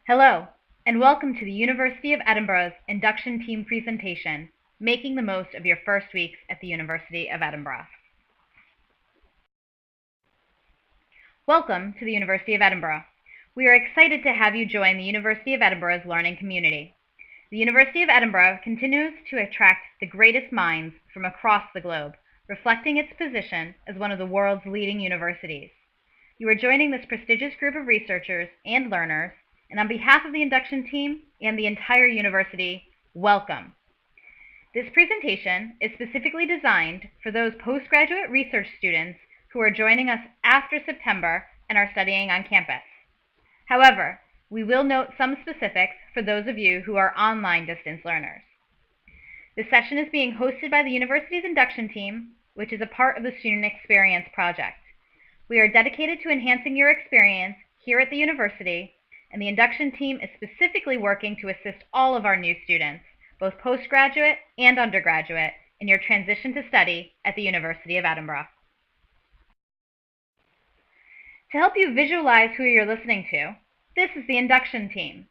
Hello, and welcome to the University of Edinburgh's Induction Team presentation, Making the Most of Your First Weeks at the University of Edinburgh. Welcome to the University of Edinburgh. We are excited to have you join the University of Edinburgh's learning community. The University of Edinburgh continues to attract the greatest minds from across the globe, reflecting its position as one of the world's leading universities. You are joining this prestigious group of researchers and learners, and on behalf of the induction team and the entire university, welcome. This presentation is specifically designed for those postgraduate research students who are joining us after September and are studying on campus. However, we will note some specifics for those of you who are online distance learners. This session is being hosted by the university's induction team, which is a part of the Student Experience Project. We are dedicated to enhancing your experience here at the university, and the induction team is specifically working to assist all of our new students, both postgraduate and undergraduate, in your transition to study at the University of Edinburgh. To help you visualize who you're listening to, this is the induction team.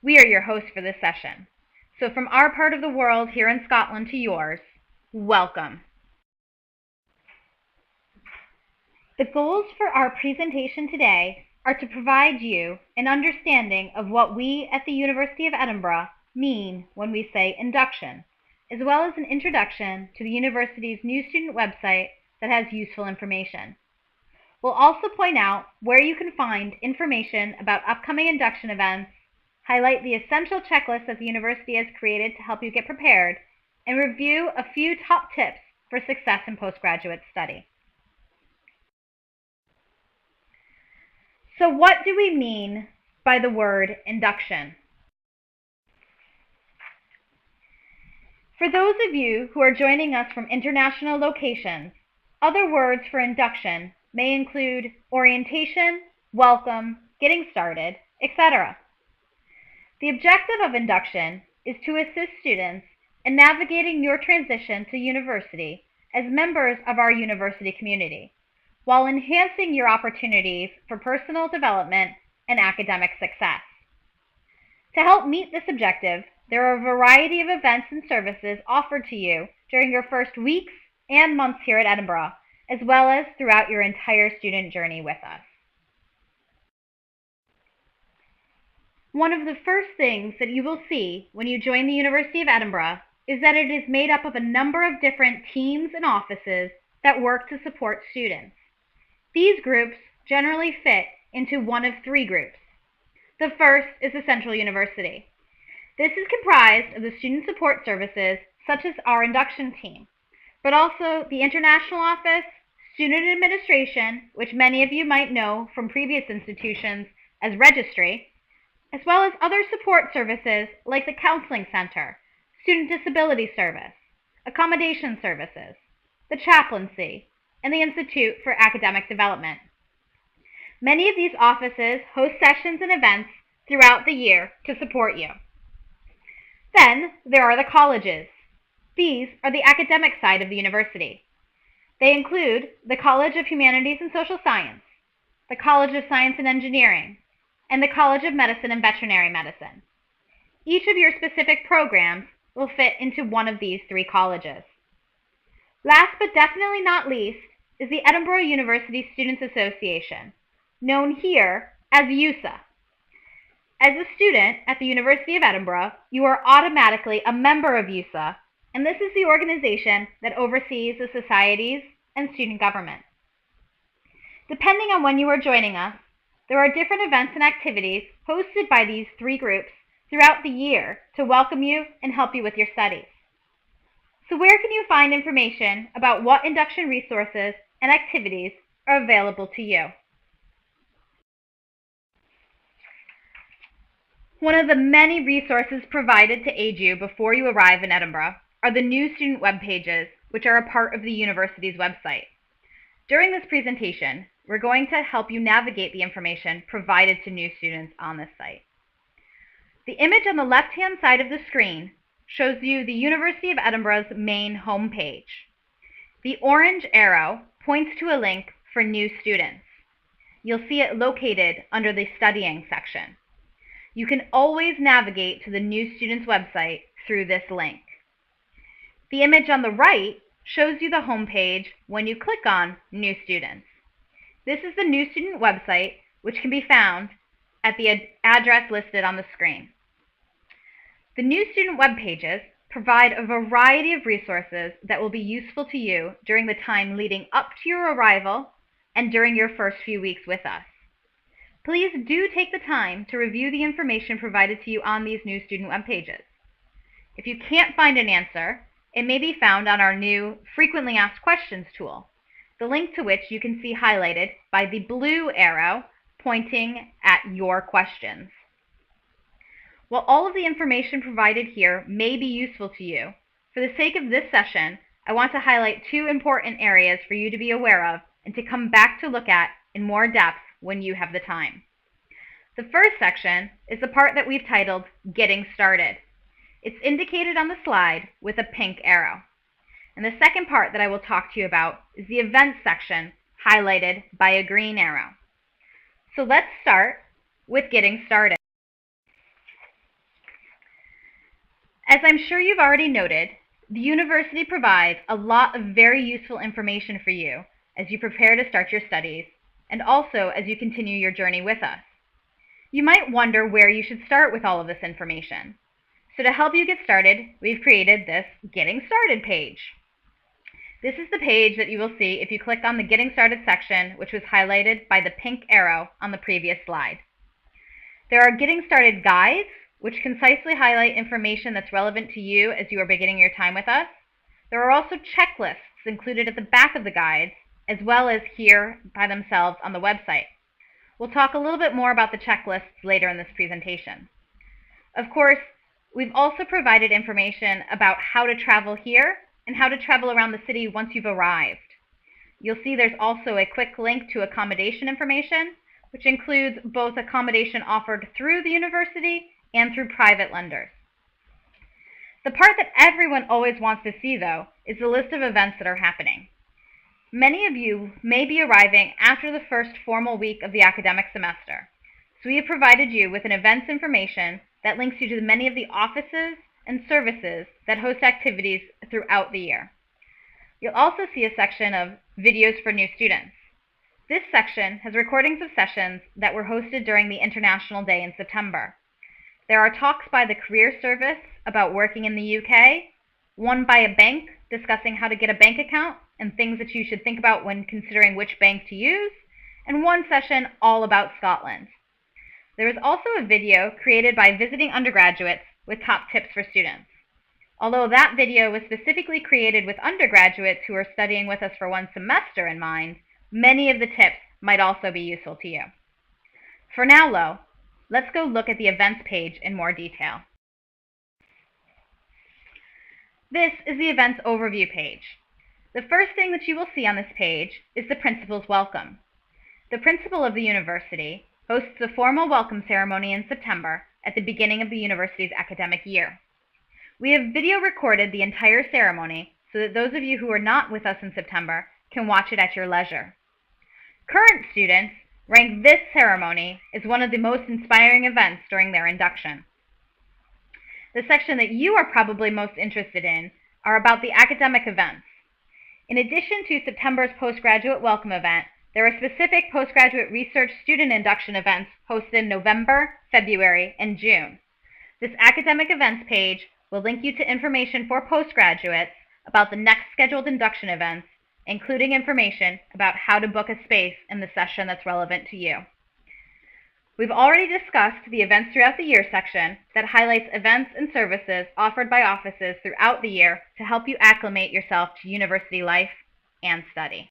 We are your hosts for this session. So from our part of the world here in Scotland to yours, welcome. The goals for our presentation today are to provide you an understanding of what we at the University of Edinburgh mean when we say induction, as well as an introduction to the university's new student website that has useful information. We'll also point out where you can find information about upcoming induction events, highlight the essential checklist that the university has created to help you get prepared, and review a few top tips for success in postgraduate study. So what do we mean by the word induction? For those of you who are joining us from international locations, other words for induction may include orientation, welcome, getting started, etc. The objective of induction is to assist students in navigating your transition to university as members of our university community, while enhancing your opportunities for personal development and academic success. To help meet this objective, there are a variety of events and services offered to you during your first weeks and months here at Edinburgh, as well as throughout your entire student journey with us. One of the first things that you will see when you join the University of Edinburgh is that it is made up of a number of different teams and offices that work to support students. These groups generally fit into one of three groups. The first is the Central University. This is comprised of the student support services such as our induction team, but also the International Office, Student Administration, which many of you might know from previous institutions as Registry, as well as other support services like the Counseling Center, Student Disability Service, Accommodation Services, the Chaplaincy, and the Institute for Academic Development. Many of these offices host sessions and events throughout the year to support you. Then there are the colleges. These are the academic side of the university. They include the College of Humanities and Social Science, the College of Science and Engineering, and the College of Medicine and Veterinary Medicine. Each of your specific programs will fit into one of these three colleges. Last but definitely not least is the Edinburgh University Students Association, known here as USA. As a student at the University of Edinburgh, you are automatically a member of USA, and this is the organization that oversees the societies and student government. Depending on when you are joining us, there are different events and activities hosted by these three groups throughout the year to welcome you and help you with your studies. So where can you find information about what induction resources and activities are available to you? One of the many resources provided to aid you before you arrive in Edinburgh are the new student web pages, which are a part of the university's website. During this presentation, we're going to help you navigate the information provided to new students on this site. The image on the left-hand side of the screen shows you the University of Edinburgh's main homepage. The orange arrow points to a link for new students. You'll see it located under the studying section. you can always navigate to the new student's website through this link. The image on the right shows you the home page when you click on New Students. This is the new student website, which can be found at the address listed on the screen. The new student web pages provide a variety of resources that will be useful to you during the time leading up to your arrival and during your first few weeks with us. Please do take the time to review the information provided to you on these new student web pages. If you can't find an answer, it may be found on our new Frequently Asked Questions tool, the link to which you can see highlighted by the blue arrow pointing at your questions. While all of the information provided here may be useful to you, for the sake of this session, I want to highlight two important areas for you to be aware of and to come back to look at in more depth when you have the time. The first section is the part that we've titled Getting Started. It's indicated on the slide with a pink arrow. And the second part that I will talk to you about is the Events section, highlighted by a green arrow. So let's start with Getting Started. As I'm sure you've already noted, the university provides a lot of very useful information for you as you prepare to start your studies, and also as you continue your journey with us. You might wonder where you should start with all of this information. So to help you get started, we've created this Getting Started page. This is the page that you will see if you click on the Getting Started section, which was highlighted by the pink arrow on the previous slide. There are Getting Started guides, which concisely highlight information that's relevant to you as you are beginning your time with us. There are also checklists included at the back of the guides, as well as here by themselves on the website. We'll talk a little bit more about the checklists later in this presentation. Of course, we've also provided information about how to travel here and how to travel around the city once you've arrived. You'll see there's also a quick link to accommodation information, which includes both accommodation offered through the university and through private lenders. The part that everyone always wants to see, though, is the list of events that are happening. Many of you may be arriving after the first formal week of the academic semester, so we have provided you with an events information that links you to many of the offices and services that host activities throughout the year. You'll also see a section of videos for new students. This section has recordings of sessions that were hosted during the International Day in September. There are talks by the Career Service about working in the UK, one by a bank discussing how to get a bank account and things that you should think about when considering which bank to use, and one session all about Scotland. There is also a video created by visiting undergraduates with top tips for students. Although that video was specifically created with undergraduates who are studying with us for one semester in mind, many of the tips might also be useful to you. For now, though, let's go look at the events page in more detail. This is the events overview page. The first thing that you will see on this page is the principal's welcome. The principal of the university hosts a formal welcome ceremony in September at the beginning of the university's academic year. We have video recorded the entire ceremony so that those of you who are not with us in September can watch it at your leisure. Current students rank this ceremony as one of the most inspiring events during their induction. The section that you are probably most interested in are about the academic events. In addition to September's postgraduate welcome event, there are specific postgraduate research student induction events hosted in November, February, and June. This academic events page will link you to information for postgraduates about the next scheduled induction events, including information about how to book a space in the session that's relevant to you. We've already discussed the events throughout the year section that highlights events and services offered by offices throughout the year to help you acclimate yourself to university life and study.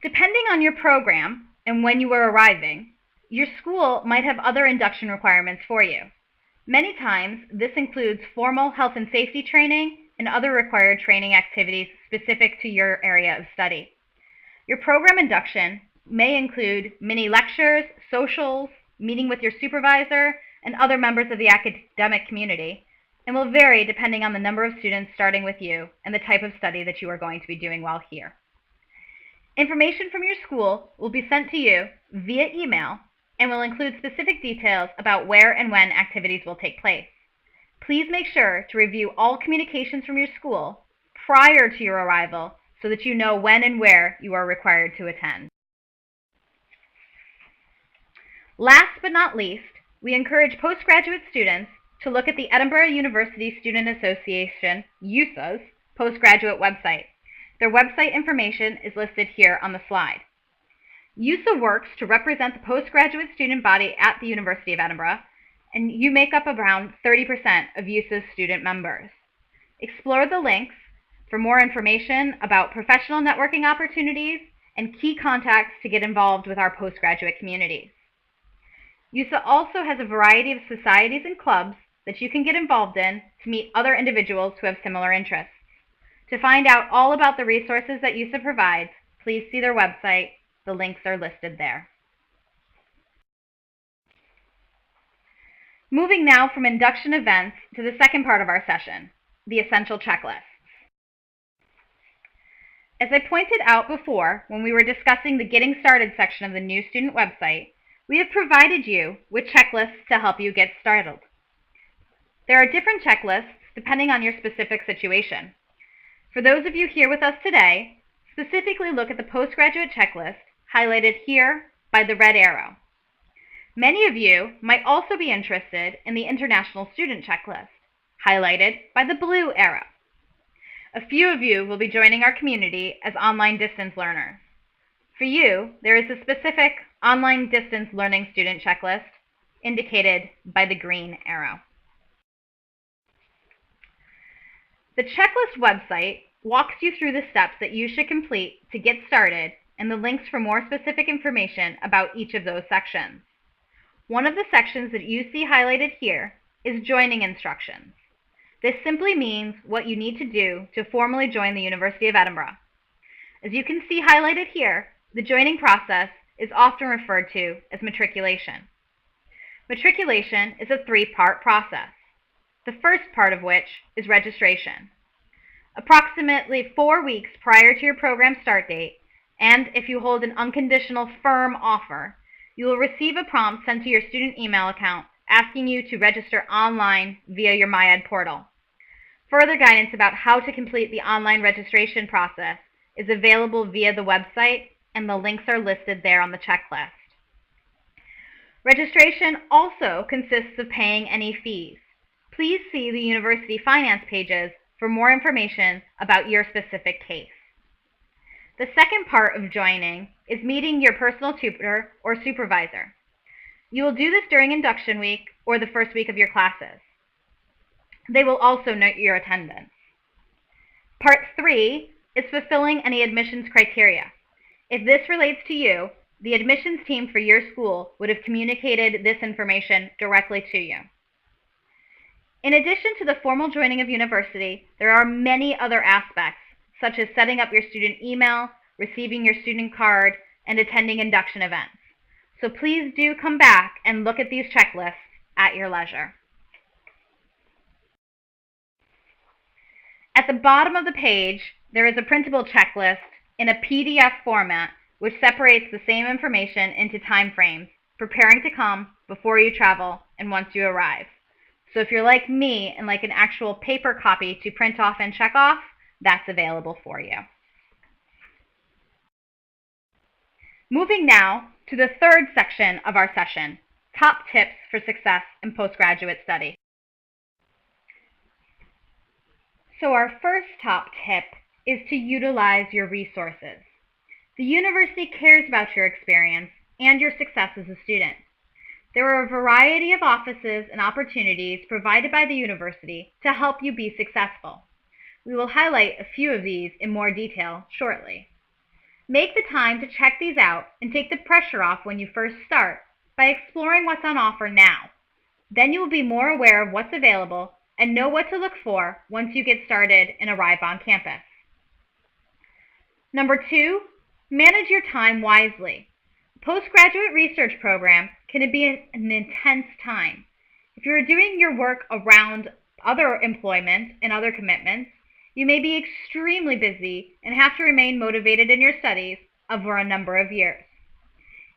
Depending on your program and when you are arriving, your school might have other induction requirements for you. Many times, this includes formal health and safety training and other required training activities specific to your area of study. Your program induction may include mini lectures, socials, meeting with your supervisor, and other members of the academic community, and will vary depending on the number of students starting with you and the type of study that you are going to be doing while here. Information from your school will be sent to you via email and will include specific details about where and when activities will take place. Please make sure to review all communications from your school prior to your arrival so that you know when and where you are required to attend. Last but not least, we encourage postgraduate students to look at the Edinburgh University Student Association, USA's, postgraduate website. Their website information is listed here on the slide. USA works to represent the postgraduate student body at the University of Edinburgh, and you make up around 30% of USA's student members. Explore the links for more information about professional networking opportunities and key contacts to get involved with our postgraduate communities. USA also has a variety of societies and clubs that you can get involved in to meet other individuals who have similar interests. To find out all about the resources that USA provides, please see their website. The links are listed there. Moving now from induction events to the second part of our session, the essential checklists. As I pointed out before when we were discussing the Getting Started section of the new student website, we have provided you with checklists to help you get started. There are different checklists depending on your specific situation. For those of you here with us today, specifically look at the postgraduate checklist highlighted here by the red arrow. Many of you might also be interested in the international student checklist, highlighted by the blue arrow. A few of you will be joining our community as online distance learners. For you, there is a specific online distance learning student checklist indicated by the green arrow. The checklist website walks you through the steps that you should complete to get started and the links for more specific information about each of those sections. One of the sections that you see highlighted here is joining instructions. This simply means what you need to do to formally join the University of Edinburgh. As you can see highlighted here, the joining process is often referred to as matriculation. Matriculation is a three-part process, the first part of which is registration. Approximately 4 weeks prior to your program start date, and if you hold an unconditional firm offer, you will receive a prompt sent to your student email account asking you to register online via your MyEd portal. Further guidance about how to complete the online registration process is available via the website, and the links are listed there on the checklist. Registration also consists of paying any fees. Please see the university finance pages for more information about your specific case. The second part of joining is meeting your personal tutor or supervisor. You will do this during induction week or the first week of your classes. They will also note your attendance. Part 3 is fulfilling any admissions criteria. If this relates to you, the admissions team for your school would have communicated this information directly to you. In addition to the formal joining of university, there are many other aspects, such as setting up your student email, receiving your student card, and attending induction events. So please do come back and look at these checklists at your leisure. At the bottom of the page, there is a printable checklist in a PDF format which separates the same information into time frames, preparing to come, before you travel, and once you arrive. So if you're like me and like an actual paper copy to print off and check off, that's available for you. Moving now to the third section of our session, top tips for success in postgraduate study. So our first top tip is to utilize your resources. The university cares about your experience and your success as a student. There are a variety of offices and opportunities provided by the university to help you be successful. We will highlight a few of these in more detail shortly. Make the time to check these out and take the pressure off when you first start by exploring what's on offer now. Then you will be more aware of what's available and know what to look for once you get started and arrive on campus. Number 2, manage your time wisely. Postgraduate research program can be an intense time. If you are doing your work around other employment and other commitments, you may be extremely busy and have to remain motivated in your studies over a number of years.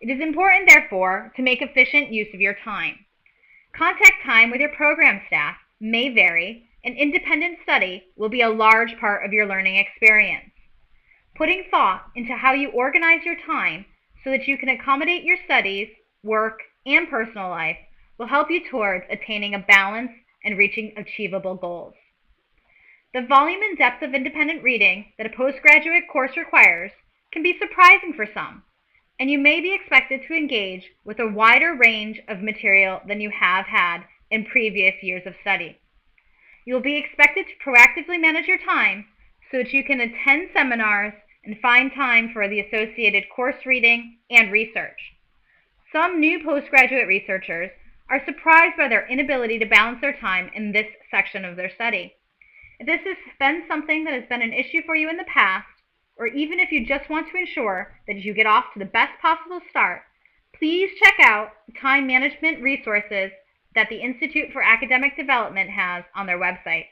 It is important, therefore, to make efficient use of your time. Contact time with your program staff may vary, and independent study will be a large part of your learning experience. Putting thought into how you organize your time so that you can accommodate your studies, work, and personal life will help you towards attaining a balance and reaching achievable goals. The volume and depth of independent reading that a postgraduate course requires can be surprising for some, and you may be expected to engage with a wider range of material than you have had in previous years of study. You will be expected to proactively manage your time so that you can attend seminars and find time for the associated course reading and research. Some new postgraduate researchers are surprised by their inability to balance their time in this section of their study. If this has been something that has been an issue for you in the past, or even if you just want to ensure that you get off to the best possible start, please check out the time management resources that the Institute for Academic Development has on their website.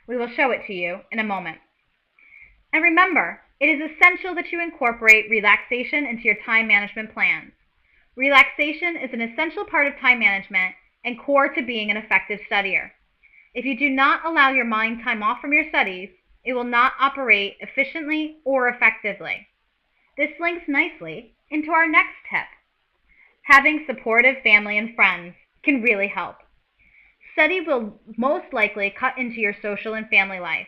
We will show it to you in a moment. And remember, it is essential that you incorporate relaxation into your time management plans. Relaxation is an essential part of time management and core to being an effective studier. If you do not allow your mind time off from your studies, it will not operate efficiently or effectively. This links nicely into our next tip. Having supportive family and friends can really help. Study will most likely cut into your social and family life.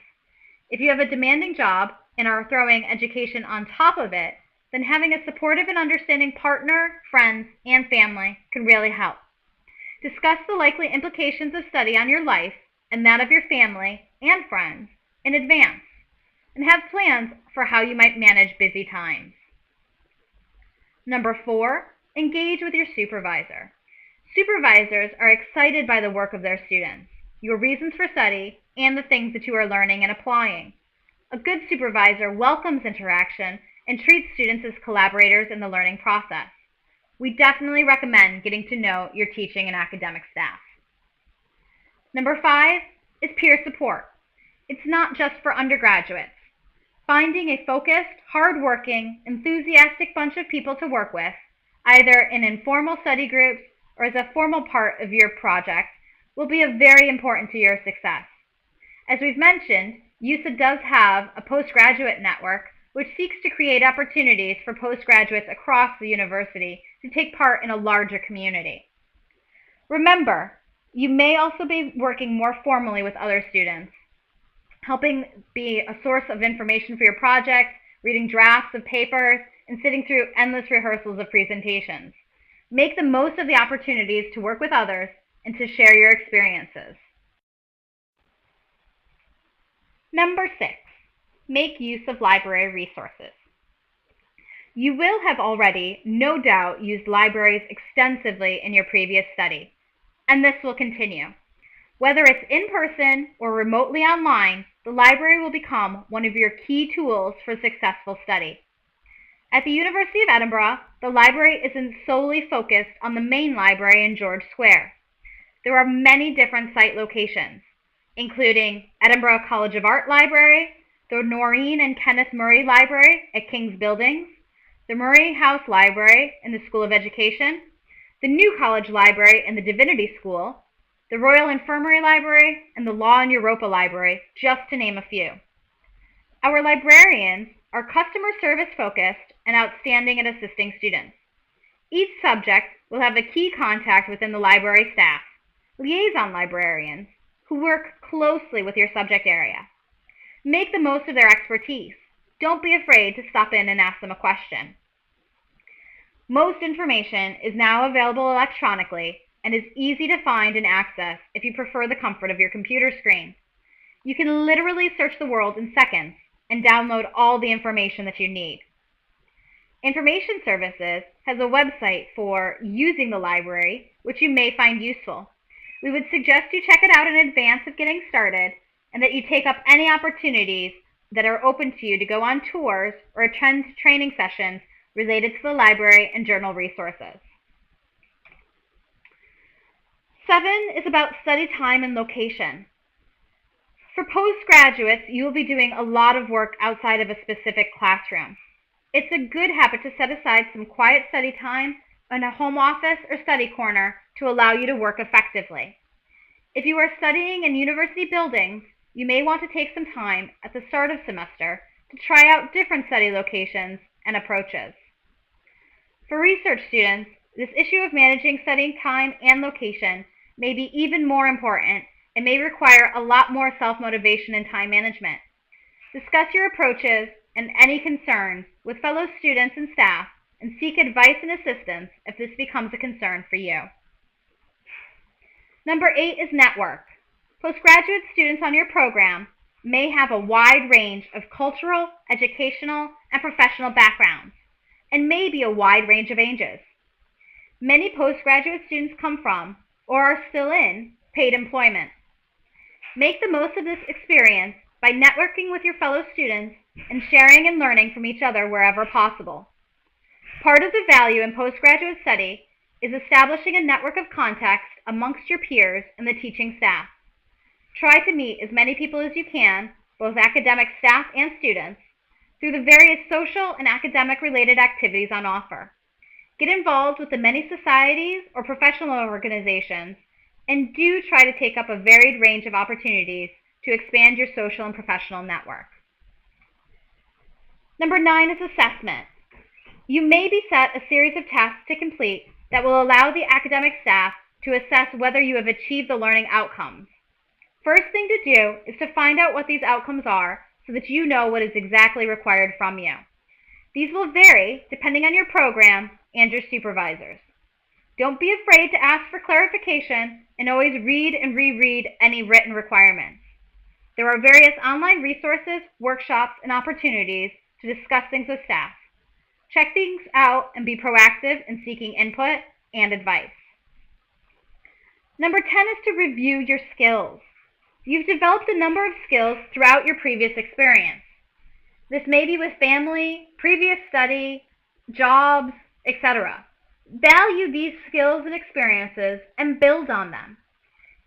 If you have a demanding job and are throwing education on top of it, then having a supportive and understanding partner, friends, and family can really help. Discuss the likely implications of study on your life and that of your family and friends in advance, and have plans for how you might manage busy times. Number 4, engage with your supervisor. Supervisors are excited by the work of their students, your reasons for study, and the things that you are learning and applying. A good supervisor welcomes interaction and treats students as collaborators in the learning process. We definitely recommend getting to know your teaching and academic staff. Number 5 is peer support. It's not just for undergraduates. Finding a focused, hard-working, enthusiastic bunch of people to work with, either in informal study groups or as a formal part of your project, will be very important to your success. As we've mentioned, UofEd does have a postgraduate network which seeks to create opportunities for postgraduates across the university to take part in a larger community. Remember, you may also be working more formally with other students, helping be a source of information for your project, reading drafts of papers, and sitting through endless rehearsals of presentations. Make the most of the opportunities to work with others and to share your experiences. Number 6, make use of library resources. You will have already, no doubt, used libraries extensively in your previous study, and this will continue. Whether it's in person or remotely online, the library will become one of your key tools for successful study. At the University of Edinburgh, the library isn't solely focused on the main library in George Square. There are many different site locations, including Edinburgh College of Art Library, the Noreen and Kenneth Murray Library at King's Buildings, the Murray House Library in the School of Education, the New College Library and the Divinity School, the Royal Infirmary Library, and the Law and Europa Library, just to name a few. Our librarians are customer service focused and outstanding at assisting students. Each subject will have a key contact within the library staff, liaison librarians, who work closely with your subject area. Make the most of their expertise. Don't be afraid to stop in and ask them a question. Most information is now available electronically and is easy to find and access if you prefer the comfort of your computer screen. You can literally search the world in seconds and download all the information that you need. Information Services has a website for using the library, which you may find useful. We would suggest you check it out in advance of getting started and that you take up any opportunities that are open to you to go on tours or attend training sessions related to the library and journal resources. 7 is about study time and location. For postgraduates, you will be doing a lot of work outside of a specific classroom. It's a good habit to set aside some quiet study time in a home office or study corner to allow you to work effectively. If you are studying in university buildings, you may want to take some time at the start of semester to try out different study locations and approaches. For research students, this issue of managing studying time and location may be even more important and may require a lot more self-motivation and time management. Discuss your approaches and any concerns with fellow students and staff and seek advice and assistance if this becomes a concern for you. Number 8 is network. Postgraduate students on your program may have a wide range of cultural, educational, and professional backgrounds, and may be a wide range of ages. Many postgraduate students come from, or are still in, paid employment. Make the most of this experience by networking with your fellow students and sharing and learning from each other wherever possible. Part of the value in postgraduate study is establishing a network of contacts amongst your peers and the teaching staff. Try to meet as many people as you can, both academic staff and students, through the various social and academic-related activities on offer. Get involved with the many societies or professional organizations, and do try to take up a varied range of opportunities to expand your social and professional network. Number 9 is assessment. You may be set a series of tasks to complete that will allow the academic staff to assess whether you have achieved the learning outcomes. First thing to do is to find out what these outcomes are so that you know what is exactly required from you. These will vary depending on your program and your supervisors. Don't be afraid to ask for clarification and always read and reread any written requirements. There are various online resources, workshops, and opportunities to discuss things with staff. Check things out and be proactive in seeking input and advice. Number 10 is to review your skills. You've developed a number of skills throughout your previous experience. This may be with family, previous study, jobs, etc. Value these skills and experiences and build on them.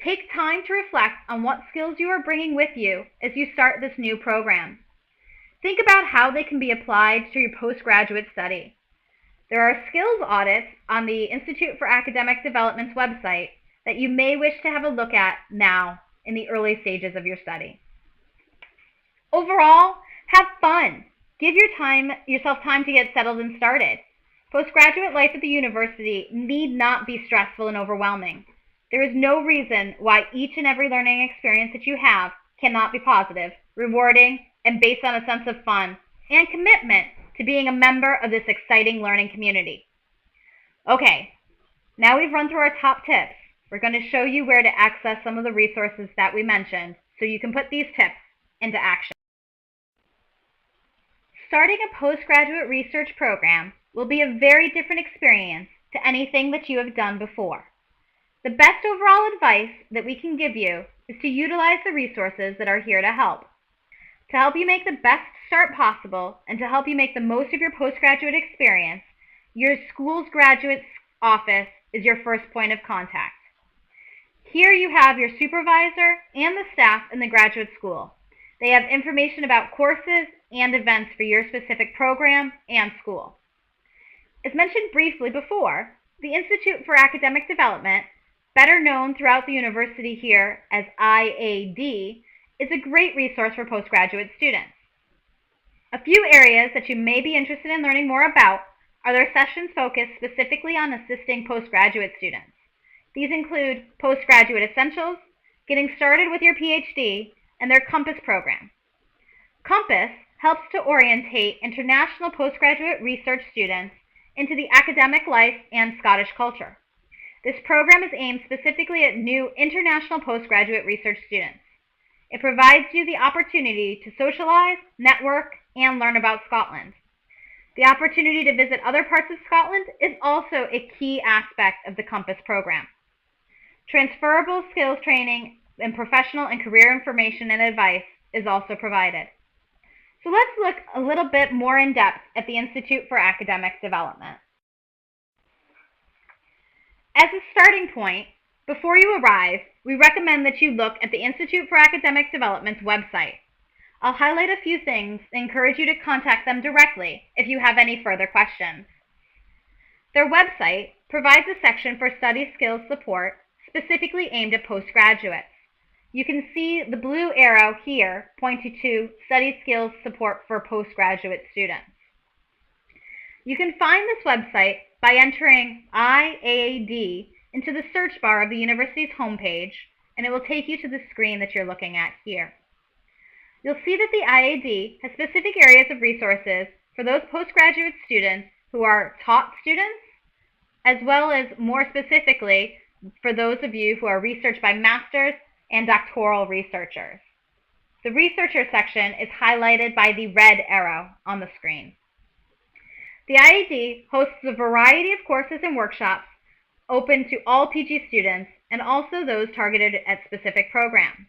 Take time to reflect on what skills you are bringing with you as you start this new program. Think about how they can be applied to your postgraduate study. There are skills audits on the Institute for Academic Development's website that you may wish to have a look at now in the early stages of your study. Overall, have fun. Give yourself time to get settled and started. Postgraduate life at the university need not be stressful and overwhelming. There is no reason why each and every learning experience that you have cannot be positive, rewarding, and based on a sense of fun and commitment to being a member of this exciting learning community. Okay, now we've run through our top tips. We're going to show you where to access some of the resources that we mentioned so you can put these tips into action. Starting a postgraduate research program will be a very different experience to anything that you have done before. The best overall advice that we can give you is to utilize the resources that are here to help. To help you make the best start possible and to help you make the most of your postgraduate experience, your school's graduate office is your first point of contact. Here you have your supervisor and the staff in the graduate school. They have information about courses and events for your specific program and school. As mentioned briefly before, the Institute for Academic Development, better known throughout the university here as IAD, is a great resource for postgraduate students. A few areas that you may be interested in learning more about are their sessions focused specifically on assisting postgraduate students. These include Postgraduate Essentials, Getting Started with Your PhD, and their Compass program. Compass helps to orientate international postgraduate research students into the academic life and Scottish culture. This program is aimed specifically at new international postgraduate research students. It provides you the opportunity to socialize, network, and learn about Scotland. The opportunity to visit other parts of Scotland is also a key aspect of the Compass program. Transferable skills training and professional and career information and advice is also provided. So let's look a little bit more in depth at the Institute for Academic Development. As a starting point, before you arrive, we recommend that you look at the Institute for Academic Development's website. I'll highlight a few things and encourage you to contact them directly if you have any further questions. Their website provides a section for study skills support specifically aimed at postgraduates. You can see the blue arrow here pointing to study skills support for postgraduate students. You can find this website by entering IAAD into the search bar of the university's homepage, and it will take you to the screen that you're looking at here. You'll see that the IAD has specific areas of resources for those postgraduate students who are taught students, as well as more specifically for those of you who are research by masters and doctoral researchers. The researcher section is highlighted by the red arrow on the screen. The IAD hosts a variety of courses and workshops open to all PG students and also those targeted at specific programs.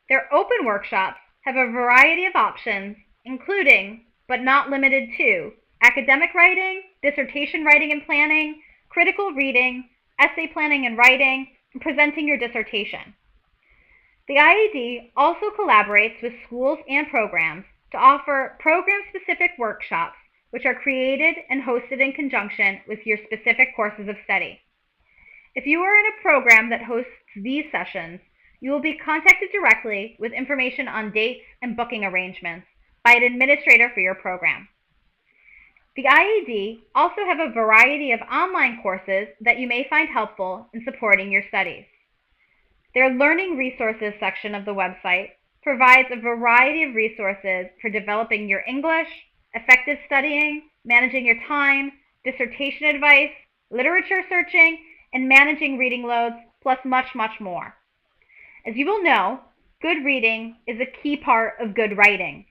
Their open workshops have a variety of options, including, but not limited to, academic writing, dissertation writing and planning, critical reading, essay planning and writing, and presenting your dissertation. The IAD also collaborates with schools and programs to offer program-specific workshops which are created and hosted in conjunction with your specific courses of study. If you are in a program that hosts these sessions, you will be contacted directly with information on dates and booking arrangements by an administrator for your program. The IAD also have a variety of online courses that you may find helpful in supporting your studies. Their Learning Resources section of the website provides a variety of resources for developing your English, effective studying, managing your time, dissertation advice, literature searching, and managing reading loads, plus much, much more. As you will know, good reading is a key part of good writing.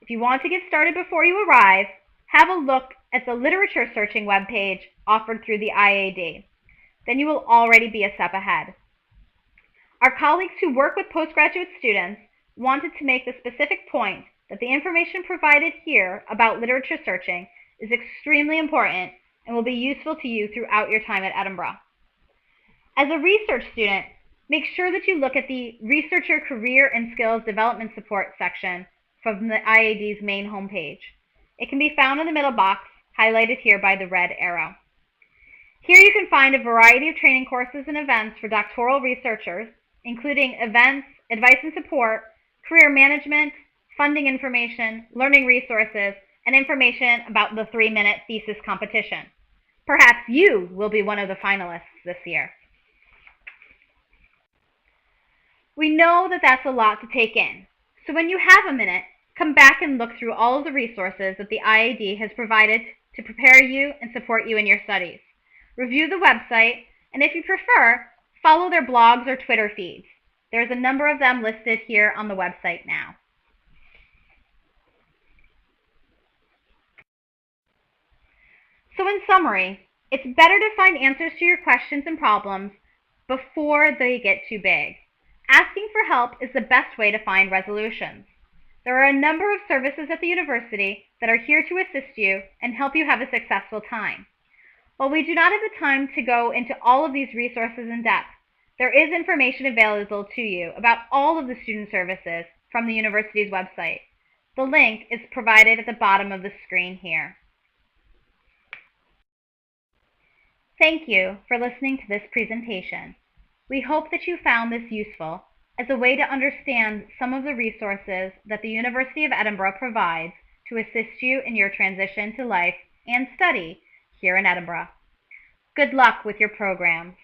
If you want to get started before you arrive, have a look at the literature searching webpage offered through the IAD. Then you will already be a step ahead. Our colleagues who work with postgraduate students wanted to make the specific point that the information provided here about literature searching is extremely important and will be useful to you throughout your time at Edinburgh. As a research student, make sure that you look at the Researcher Career and Skills Development Support section from the IAD's main homepage. It can be found in the middle box, highlighted here by the red arrow. Here you can find a variety of training courses and events for doctoral researchers, including events, advice and support, career management, funding information, learning resources, and information about the 3-minute thesis competition. Perhaps you will be one of the finalists this year. We know that that's a lot to take in, so when you have a minute, come back and look through all of the resources that the IAD has provided to prepare you and support you in your studies. Review the website, and if you prefer, follow their blogs or Twitter feeds. There's a number of them listed here on the website now. So in summary, it's better to find answers to your questions and problems before they get too big. Asking for help is the best way to find resolutions. There are a number of services at the university that are here to assist you and help you have a successful time. While we do not have the time to go into all of these resources in depth, there is information available to you about all of the student services from the university's website. The link is provided at the bottom of the screen here. Thank you for listening to this presentation. We hope that you found this useful as a way to understand some of the resources that the University of Edinburgh provides to assist you in your transition to life and study here in Edinburgh. Good luck with your programs.